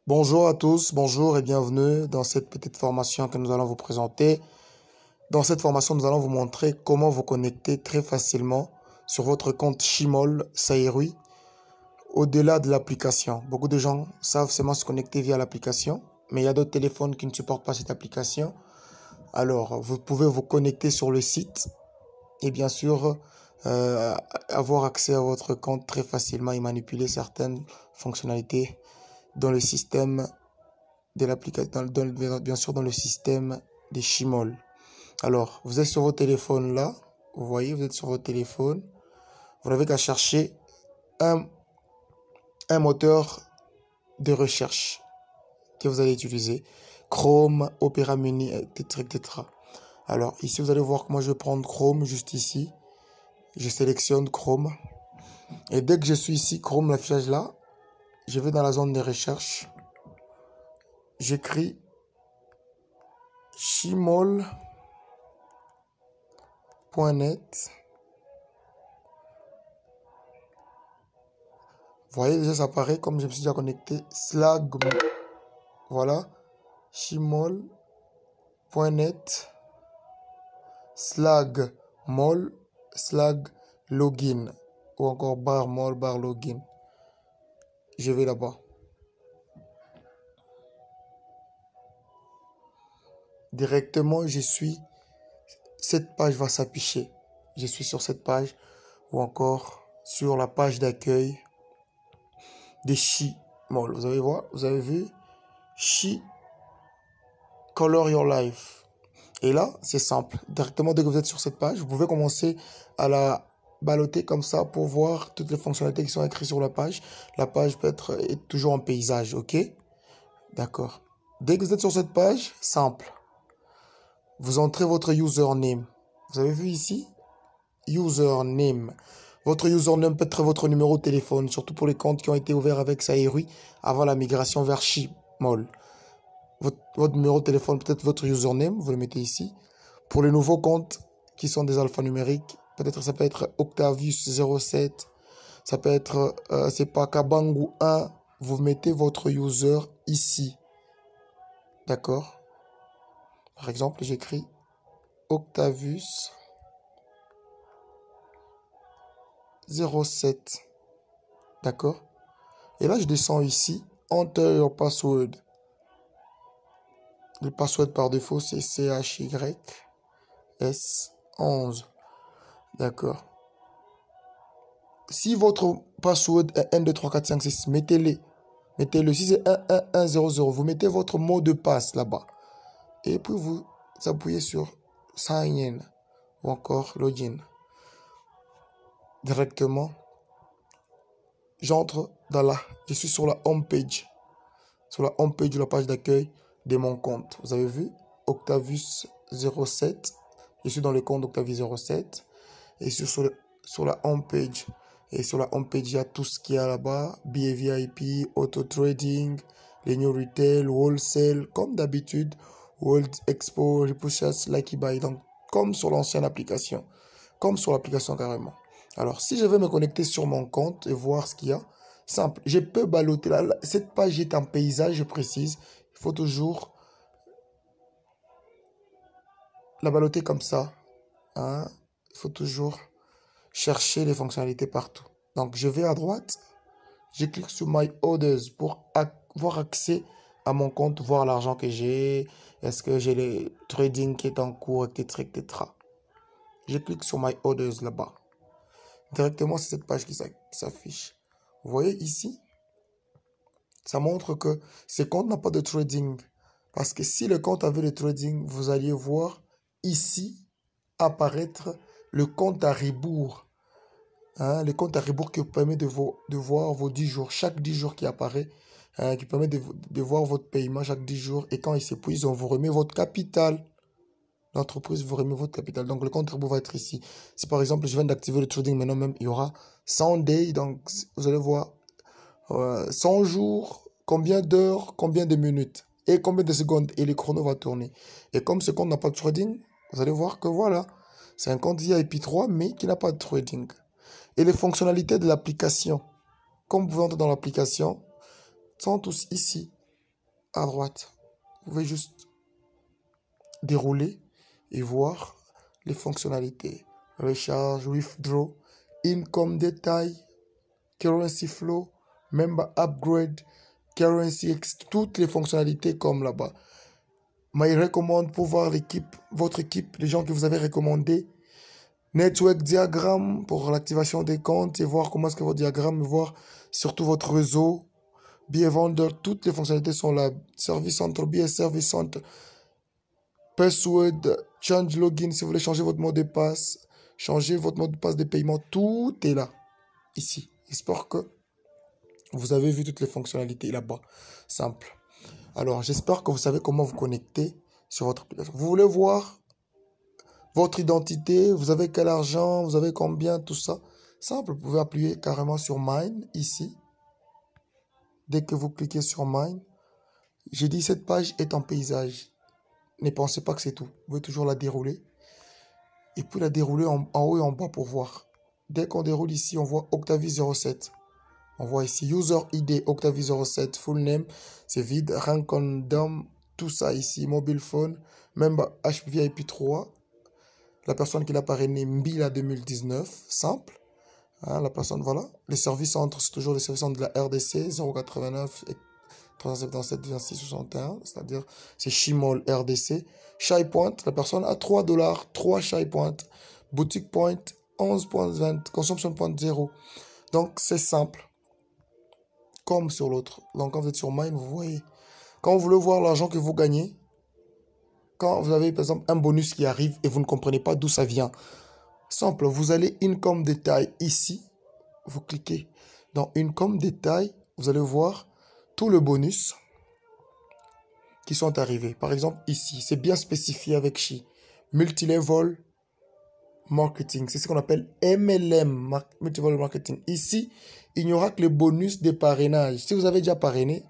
Bonjour à tous, bonjour et bienvenue dans cette petite formation que nous allons vous présenter. Dans cette formation, nous allons vous montrer comment vous connecter très facilement sur votre compte Shimol Saïrui au-delà de l'application. Beaucoup de gens savent seulement se connecter via l'application, mais il y a d'autres téléphones qui ne supportent pas cette application. Alors, vous pouvez vous connecter sur le site et bien sûr avoir accès à votre compte très facilement et manipuler certaines fonctionnalités dans le système de l'application, bien sûr dans le système des Shimol. Alors, vous êtes sur vos téléphones là, vous voyez, vous êtes sur votre téléphone, vous n'avez qu'à chercher un, un moteur de recherche que vous allez utiliser, Chrome, Opera Mini, etc., etc. Alors, ici, vous allez voir que moi, je vais prendre Chrome juste ici. Je sélectionne Chrome. Et dès que je suis ici, Chrome, l'affichage là, je vais dans la zone de recherche. J'écris Shimol.net. Vous voyez, déjà, ça apparaît comme je me suis déjà connecté. Slag, voilà. Shimol.net. Slag mol, slag login. Ou encore bar mol, bar login. Je vais là-bas. Directement, cette page va s'afficher. Je suis sur cette page ou encore sur la page d'accueil de Shimol. Vous avez vu She Color Your Life. Et là, c'est simple. Directement, dès que vous êtes sur cette page, vous pouvez commencer à la balloter comme ça pour voir toutes les fonctionnalités qui sont écrites sur la page. La page peut être toujours en paysage, ok? D'accord. Dès que vous êtes sur cette page, simple. Vous entrez votre username. Vous avez vu ici? Username. Votre username peut être votre numéro de téléphone, surtout pour les comptes qui ont été ouverts avec Saïrui avant la migration vers Shimol. Votre numéro de téléphone, peut-être votre username, vous le mettez ici. Pour les nouveaux comptes qui sont des alphanumériques, peut-être ça peut être Octavius07, ça peut être, c'est pas Kabangu 1, vous mettez votre user ici. D'accord? Par exemple, j'écris Octavius07. D'accord? Et là, je descends ici, Enter your password. Le password par défaut, c'est CHYS11. D'accord. Si votre password est 1, 2, 3, 4, 5, 6, mettez-le. Mettez-le. Si c'est 1, 1, 1, 0, 0, vous mettez votre mot de passe là-bas. Et puis vous appuyez sur Sign in ou encore Login. Directement, je suis sur la home page. Sur la home page de la page d'accueil de mon compte. Vous avez vu Octavius07. Je suis dans le compte Octavius07. Et sur la home page. Et sur la home page, il y a tout ce qu'il y a là-bas. BA VIP, auto trading, les new retail, wholesale, comme d'habitude. World Expo, Repushas, Lucky Buy. Donc, comme sur l'ancienne application. Comme sur l'application carrément. Alors, si je veux me connecter sur mon compte et voir ce qu'il y a, simple. Je peux balloter là. Cette page est en paysage, je précise. Il faut toujours la balloter comme ça. Hein? Il faut toujours chercher les fonctionnalités partout. Donc, je vais à droite. Je clique sur My Orders pour avoir accès à mon compte, voir l'argent que j'ai. Est-ce que j'ai le trading qui est en cours, etc., etc. Je clique sur My Orders là-bas. Directement, c'est cette page qui s'affiche. Vous voyez ici, ça montre que ce compte n'a pas de trading. Parce que si le compte avait le trading, vous alliez voir ici apparaître le compte à rebours. Hein, le compte à rebours qui vous permet de voir vos 10 jours. Chaque 10 jours qui apparaît, qui permet de voir votre paiement chaque 10 jours. Et quand il s'épuise, on vous remet votre capital. L'entreprise vous remet votre capital. Donc, le compte à rebours va être ici. Si par exemple, je viens d'activer le trading, maintenant même, il y aura 100 days. Donc, vous allez voir 100 jours, combien d'heures, combien de minutes et combien de secondes. Et le chrono va tourner. Et comme ce compte n'a pas de trading, vous allez voir que voilà, c'est un compte VIP3, mais qui n'a pas de trading. Et les fonctionnalités de l'application, comme vous pouvez entrer dans l'application, sont tous ici. à droite. Vous pouvez juste dérouler et voir les fonctionnalités. Recharge, withdraw, income détail, currency flow, member upgrade, toutes les fonctionnalités comme là-bas. My recommend pour voir l'équipe, votre équipe, les gens que vous avez recommandés. Network diagramme pour l'activation des comptes et voir comment est-ce que votre diagramme, voir surtout votre réseau. Billet vendeur, toutes les fonctionnalités sont là. Service Center, billet Service Center. Password, change login si vous voulez changer votre mot de passe. Changer votre mot de passe de paiement. Tout est là, ici. J'espère que vous avez vu toutes les fonctionnalités là-bas. Simple. Alors, j'espère que vous savez comment vous connecter sur votre application. Vous voulez voir votre identité, vous avez quel argent, vous avez combien, tout ça. Simple, vous pouvez appuyer carrément sur Mine, ici. Dès que vous cliquez sur Mine, j'ai dit cette page est en paysage. Ne pensez pas que c'est tout. Vous pouvez toujours la dérouler. Et puis la dérouler en haut et en bas pour voir. Dès qu'on déroule ici, on voit Octavie 07. On voit ici User ID Octavie 07, full name, c'est vide, rank random, tout ça ici, mobile phone, même HVIP 3. La personne qui l'a parrainé, Mbila 2019, simple. Hein, la personne, voilà. Les services centres, c'est toujours les services centres de la RDC, 089 et 377 26 61, c'est-à-dire c'est Chimol RDC. Shy Point, la personne a $3, 3 Shy Point. Boutique Point, 11.20, Consumption Point 0. Donc c'est simple. Comme sur l'autre. Donc quand vous êtes sur Mine, vous voyez. Quand vous voulez voir l'argent que vous gagnez, quand vous avez par exemple un bonus qui arrive et vous ne comprenez pas d'où ça vient, simple, vous allez Income Détail ici, vous cliquez dans Income Détail, vous allez voir tous les bonus qui sont arrivés. Par exemple ici, c'est bien spécifié avec Chi. Multilevel Marketing, c'est ce qu'on appelle MLM, Multilevel Marketing. Ici, il n'y aura que les bonus de parrainage. Si vous avez déjà parrainé,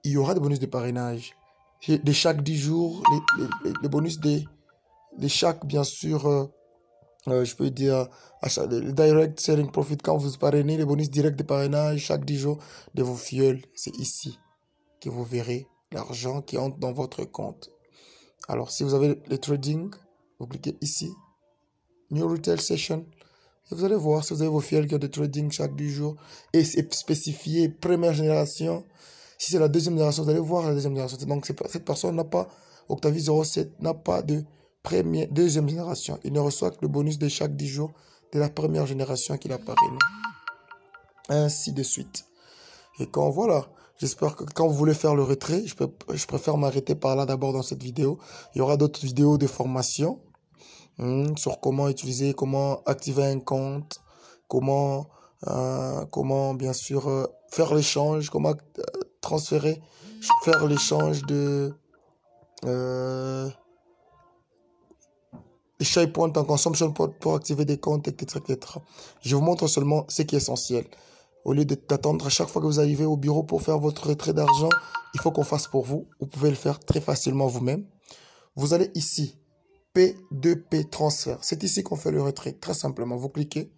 il y aura des bonus de parrainage. De chaque 10 jours, les bonus de chaque, bien sûr, je peux dire, le direct selling profit, quand vous parrainez, les bonus directs de parrainage, chaque 10 jours de vos filleuls. C'est ici que vous verrez l'argent qui entre dans votre compte. Alors, si vous avez le trading, vous cliquez ici, New Retail Session. Et vous allez voir si vous avez vos filleuls qui ont des trading chaque 10 jours. Et c'est spécifié première génération. Si c'est la deuxième génération, vous allez voir la deuxième génération. Donc cette personne n'a pas, Octavie 07, n'a pas de deuxième génération. Il ne reçoit que le bonus de chaque 10 jours de la première génération qu'il a parrainé. Ainsi de suite. Et quand voilà, j'espère que quand vous voulez faire le retrait, je préfère m'arrêter par là d'abord dans cette vidéo. Il y aura d'autres vidéos de formation. Sur comment utiliser, comment activer un compte, comment bien sûr faire l'échange, comment transférer, faire l'échange de les Shy Points en consumption pour activer des comptes, etc., etc. Je vous montre seulement ce qui est essentiel. Au lieu d'attendre à chaque fois que vous arrivez au bureau pour faire votre retrait d'argent, il faut qu'on fasse pour vous. Vous pouvez le faire très facilement vous-même. Vous allez ici. P2P transfert. C'est ici qu'on fait le retrait. Très simplement, vous cliquez.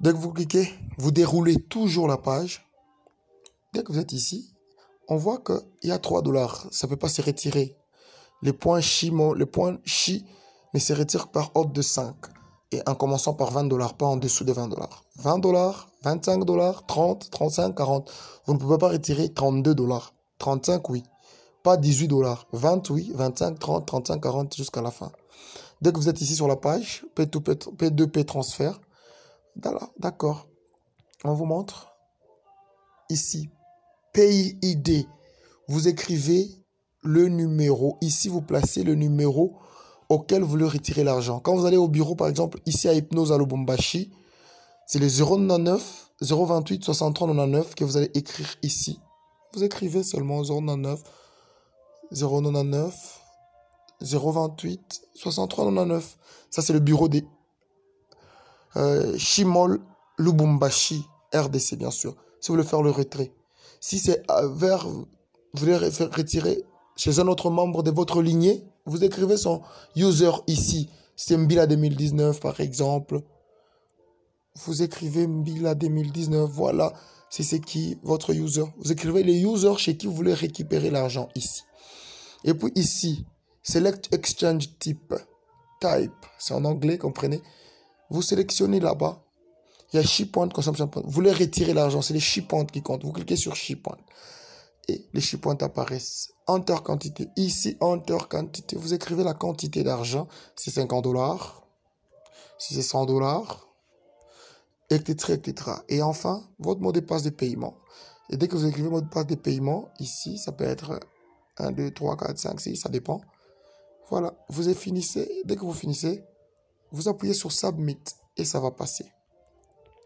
Dès que vous cliquez, vous déroulez toujours la page. Dès que vous êtes ici, on voit qu'il y a $3. Ça ne peut pas se retirer. Les points Chi ne se retirent par ordre de 5. Et en commençant par $20, pas en dessous de $20. $20, $25, 30, 35, 40. Vous ne pouvez pas retirer $32. 35, oui. Pas $18, 20, oui, 25, 30, 35, 40 jusqu'à la fin. Dès que vous êtes ici sur la page, P2P transfert, d'accord. On vous montre ici, pays ID. Vous écrivez le numéro. Ici, vous placez le numéro auquel vous voulez retirer l'argent. Quand vous allez au bureau, par exemple, ici à Hypnose à Lubumbashi, c'est le 099 028 63 99 que vous allez écrire ici. Vous écrivez seulement 099 099 028 63 99. Ça, c'est le bureau des Chimol Lubumbashi, RDC, bien sûr. Si vous voulez faire le retrait. Si c'est vous voulez retirer chez un autre membre de votre lignée, vous écrivez son user ici. C'est Mbila 2019, par exemple. Vous écrivez Mbila 2019, voilà. si c'est qui votre user. Vous écrivez les users chez qui vous voulez récupérer l'argent ici. Et puis ici, Select Exchange Type. C'est en anglais, comprenez. Vous sélectionnez là-bas. Il y a Ship Point, Consumption Point. Vous voulez retirer l'argent, c'est les Ship Point qui comptent. Vous cliquez sur Ship Point. Et les Ship Points apparaissent. Enter quantité. Ici, Enter quantité. Vous écrivez la quantité d'argent. Si c'est 50 $, si c'est 100 $, etc., etc. Et enfin, votre mot de passe de paiement. Et dès que vous écrivez mot de passe de paiement, ici, ça peut être 1, 2, 3, 4, 5, 6, ça dépend. Voilà, vous finissez. Dès que vous finissez, vous appuyez sur Submit et ça va passer.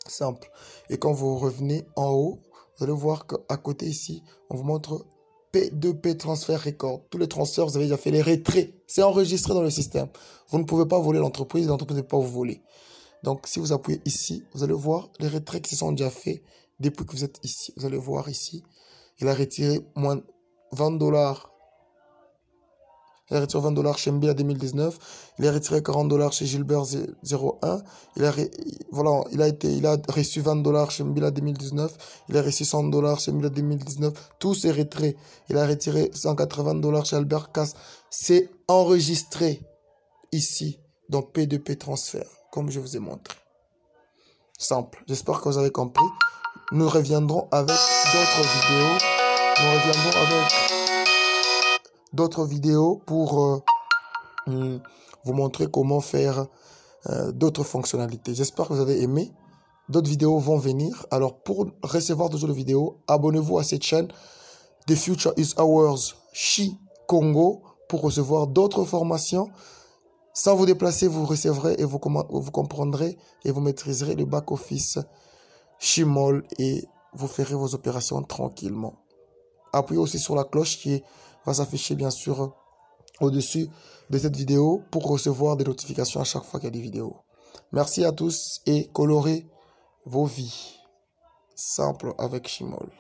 Simple. Et quand vous revenez en haut, vous allez voir qu'à côté ici, on vous montre P2P Transfer Record. Tous les transferts, vous avez déjà fait les retraits. C'est enregistré dans le système. Vous ne pouvez pas voler l'entreprise ne peut pas vous voler. Donc, si vous appuyez ici, vous allez voir les retraits qui se sont déjà faits depuis que vous êtes ici. Vous allez voir ici, il a retiré moins 20 $. Il a retiré 20 $ chez Mbila 2019. Il a retiré 40 $ chez Gilbert 01. Il a reçu 20 $ chez Mbila 2019. Il a reçu 100 $ chez Mbila 2019. Tous ces retraits. Il a retiré 180 $ chez Albert Cass. C'est enregistré ici dans P2P Transfer, comme je vous ai montré. Simple. J'espère que vous avez compris. Nous reviendrons avec d'autres vidéos pour vous montrer comment faire d'autres fonctionnalités. J'espère que vous avez aimé. D'autres vidéos vont venir. Alors, pour recevoir toujours les vidéos, abonnez-vous à cette chaîne The Future is Ours Chi Congo pour recevoir d'autres formations. Sans vous déplacer, vous recevrez et vous comprendrez et vous maîtriserez le back-office Chimol et vous ferez vos opérations tranquillement. Appuyez aussi sur la cloche qui va s'afficher bien sûr au-dessus de cette vidéo pour recevoir des notifications à chaque fois qu'il y a des vidéos. Merci à tous et colorez vos vies. Simple avec Chimol.